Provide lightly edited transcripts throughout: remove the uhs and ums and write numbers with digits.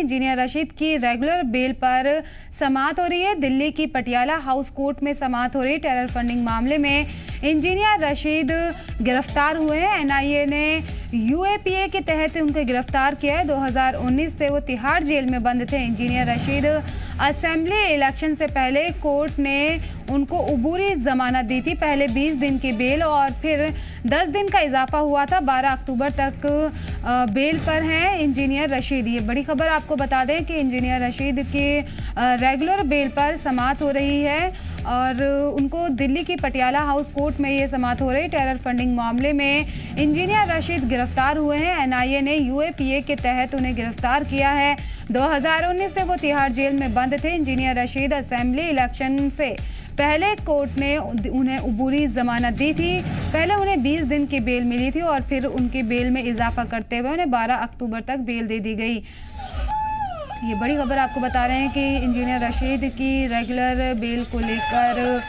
Engineer Rashid की regular bell पर समाअत हो रही है। दिल्ली की पटियाला हाउस कोर्ट में समाअत हो रही है। टेरर फंडिंग मामले में इंजीनियर रशीद गिरफ्तार हुए हैं। एनआईए ने यूएपीए के तहत उनको गिरफ्तार किया है। 2019 से वो तिहाड़ जेल में बंद थे। इंजीनियर रशीद असेंबली इलेक्शन से पहले कोर्ट ने उनको उबूरी जमानत दी थी। पहले 20 दिन की बेल और फिर 10 दिन का इजाफा हुआ था। 12 अक्टूबर तक बेल पर हैं इंजीनियर रशीद। ये बड़ी खबर आपको बता दें कि इंजीनियर रशीद की रेगुलर बेल पर समाअत हो रही है और उनको दिल्ली की पटियाला हाउस कोर्ट में ये समाअत हो रही है। टेरर फंडिंग मामले में इंजीनियर रशीद गिरफ्तार हुए हैं। एनआईए ने यूएपीए के तहत उन्हें गिरफ्तार किया है। 2019 से वो तिहाड़ जेल में बंद थे। इंजीनियर रशीद असेंबली इलेक्शन से पहले कोर्ट ने उन्हें उबूरी जमानत दी थी। पहले उन्हें 20 दिन की बेल मिली थी और फिर उनकी बेल में इजाफा करते हुए उन्हें 12 अक्टूबर तक बेल दे दी गई। ये बड़ी खबर आपको बता रहे हैं कि इंजीनियर रशीद की रेगुलर बेल को लेकर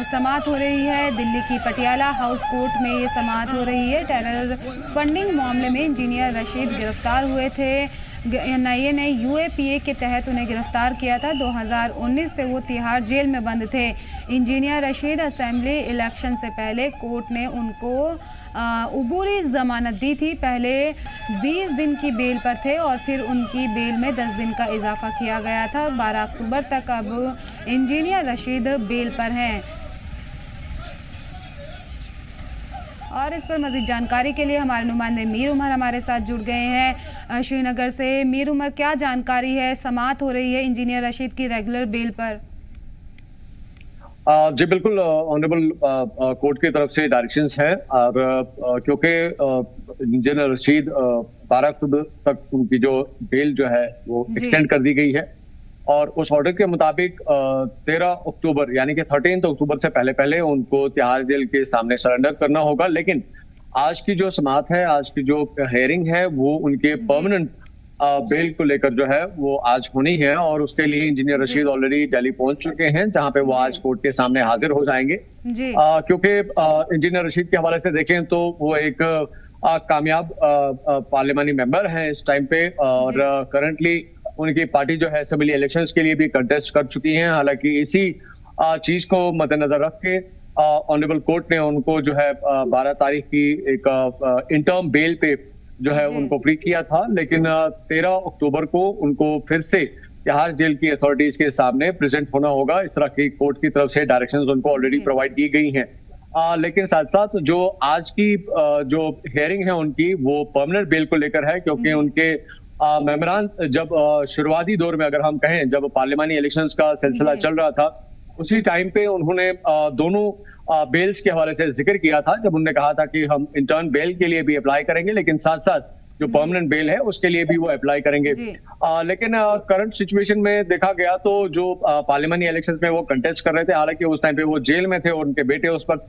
समाअत हो रही है। दिल्ली की पटियाला हाउस कोर्ट में ये समाअत हो रही है। टेरर फंडिंग मामले में इंजीनियर रशीद गिरफ्तार हुए थे। एनआईए ने यूएपीए के तहत उन्हें गिरफ्तार किया था। 2019 से वो तिहाड़ जेल में बंद थे। इंजीनियर रशीद असेंबली इलेक्शन से पहले कोर्ट ने उनको उबूरी जमानत दी थी। पहले 20 दिन की बेल पर थे और फिर उनकी बेल में 10 दिन का इजाफा किया गया था। 12 अक्टूबर तक अब इंजीनियर रशीद बेल पर हैं। और इस पर मज़ीद जानकारी के लिए हमारे नुमाइंदे मीर उमर हमारे साथ जुड़ गए हैं श्रीनगर से। मीर उमर, क्या जानकारी है? समाअत हो रही है इंजीनियर रशीद की रेगुलर बेल पर। जी बिल्कुल, ऑनरेबल कोर्ट की तरफ से डायरेक्शंस हैं और क्योंकि इंजीनियर रशीद 12 अक्टूबर तक उनकी जो बेल जो है वो एक्सटेंड कर दी गई है और उस ऑर्डर के मुताबिक 13 अक्टूबर यानी कि 13 अक्टूबर से पहले उनको तिहाड़ जेल के सामने सरेंडर करना होगा। लेकिन आज की जो समाअत है, आज की जो हेयरिंग है, वो उनके परमानेंट बेल को लेकर जो है वो आज होनी है और उसके लिए इंजीनियर रशीद ऑलरेडी दिल्ली पहुंच चुके हैं, जहां पे वो आज कोर्ट के सामने हाजिर हो जाएंगे। क्योंकि इंजीनियर रशीद के हवाले से देखें तो वो एक कामयाब पार्लियामानी मेंबर हैं इस टाइम पे और करंटली उनकी पार्टी जो है असेंबली इलेक्शंस के लिए भी कंटेस्ट कर चुकी हैं। हालांकि इसी चीज को मद्देनजर रख के ऑनरेबल कोर्ट ने उनको जो है 12 तारीख की एक इंटर्म बेल पे जो है उनको फ्री किया था। लेकिन 13 अक्टूबर को उनको फिर से तिहाड़ जेल की अथॉरिटीज के सामने प्रेजेंट होना होगा। इस तरह की कोर्ट की तरफ से डायरेक्शंस उनको ऑलरेडी प्रोवाइड की गई हैं। लेकिन साथ साथ जो आज की जो हियरिंग है उनकी वो परमानेंट बेल को लेकर है, क्योंकि उनके मेमोरान जब शुरुआती दौर में अगर हम कहें, जब पार्लियामानी इलेक्शंस का सिलसिला चल रहा था, उसी टाइम पे उन्होंने दोनों बेल्स के हवाले से जिक्र किया था, जब उन्होंने कहा था कि हम इंटर्न बेल के लिए भी अप्लाई करेंगे लेकिन साथ साथ जो परमानेंट बेल है उसके लिए भी वो अप्लाई करेंगे। लेकिन करंट सिचुएशन में देखा गया तो जो पार्लियामानी इलेक्शंस में वो कंटेस्ट कर रहे थे, हालांकि उस टाइम पे वो जेल में थे और उनके बेटे उस वक्त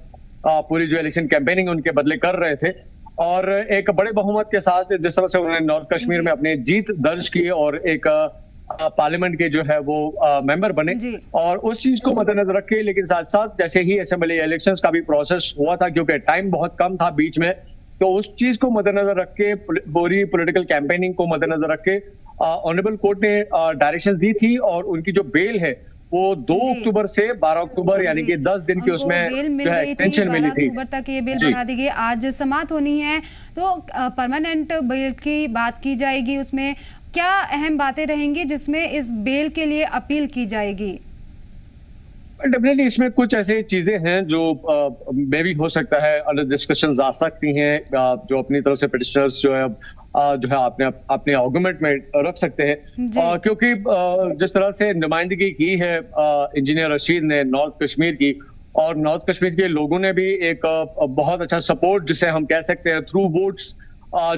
पूरी जो इलेक्शन कैंपेनिंग उनके बदले कर रहे थे और एक बड़े बहुमत के साथ जिस तरह से उन्होंने नॉर्थ कश्मीर में अपनी जीत दर्ज की और एक पार्लियामेंट के जो है वो मेंबर बने और उस चीज को मद्देनजर रख के, लेकिन साथ साथ जैसे ही असेंबली इलेक्शंस का भी प्रोसेस हुआ था, क्योंकि टाइम बहुत कम था बीच में, तो उस चीज को मद्देनजर रख के, पूरी पॉलिटिकल कैंपेनिंग को मद्देनजर रख के ऑनरेबल कोर्ट ने डायरेक्शंस दी थी और उनकी जो बेल है वो 2 अक्टूबर से 12 अक्टूबर यानी कि 10 दिन की उसमें जो है एक्सटेंशन मिली थी। 12 अक्टूबर तक ये बेल बढ़ा दी गई। आज समाअत होनी है तो परमानेंट बेल की बात की जाएगी। उसमें क्या अहम बातें रहेंगी जिसमें इस बेल के लिए अपील की जाएगी? डेफिनेटली इसमें कुछ ऐसी चीजें हैं जो मे भी हो सकता है अंडर डिस्कशंस आ सकती हैं, जो अपनी तरफ से पिटिशनर्स जो है अपने आर्गुमेंट में रख सकते हैं। क्योंकि जिस तरह से नुमाइंदगी की है इंजीनियर रशीद ने नॉर्थ कश्मीर की, और नॉर्थ कश्मीर के लोगों ने भी एक बहुत अच्छा सपोर्ट, जिसे हम कह सकते हैं थ्रू वोट्स,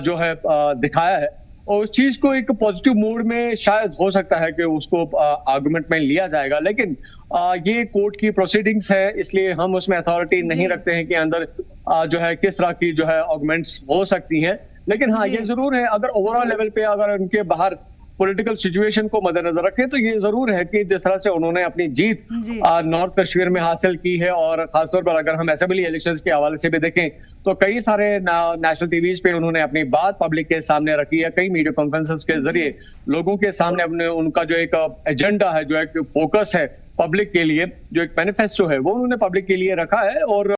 जो है दिखाया है, और उस चीज को एक पॉजिटिव मूड में शायद हो सकता है कि उसको आर्गुमेंट में लिया जाएगा। लेकिन ये कोर्ट की प्रोसीडिंग्स है, इसलिए हम उसमें अथॉरिटी नहीं रखते हैं कि अंदर जो है किस तरह की जो है आर्गुमेंट्स हो सकती हैं। लेकिन हाँ, ये जरूर है, अगर ओवरऑल लेवल पे अगर उनके बाहर पॉलिटिकल सिचुएशन को मद्देनजर रखें तो ये जरूर है कि जिस तरह से उन्होंने अपनी जीत नॉर्थ कश्मीर में हासिल की है, और खासतौर पर अगर हम असेंबली इलेक्शंस के हवाले से भी देखें तो कई सारे नेशनल टीवीज पे उन्होंने अपनी बात पब्लिक के सामने रखी है, कई मीडिया कॉन्फ्रेंसेस के जरिए लोगों के सामने अपने उनका जो एक एजेंडा है, जो एक फोकस है पब्लिक के लिए, जो एक मैनिफेस्टो है वो उन्होंने पब्लिक के लिए रखा है। और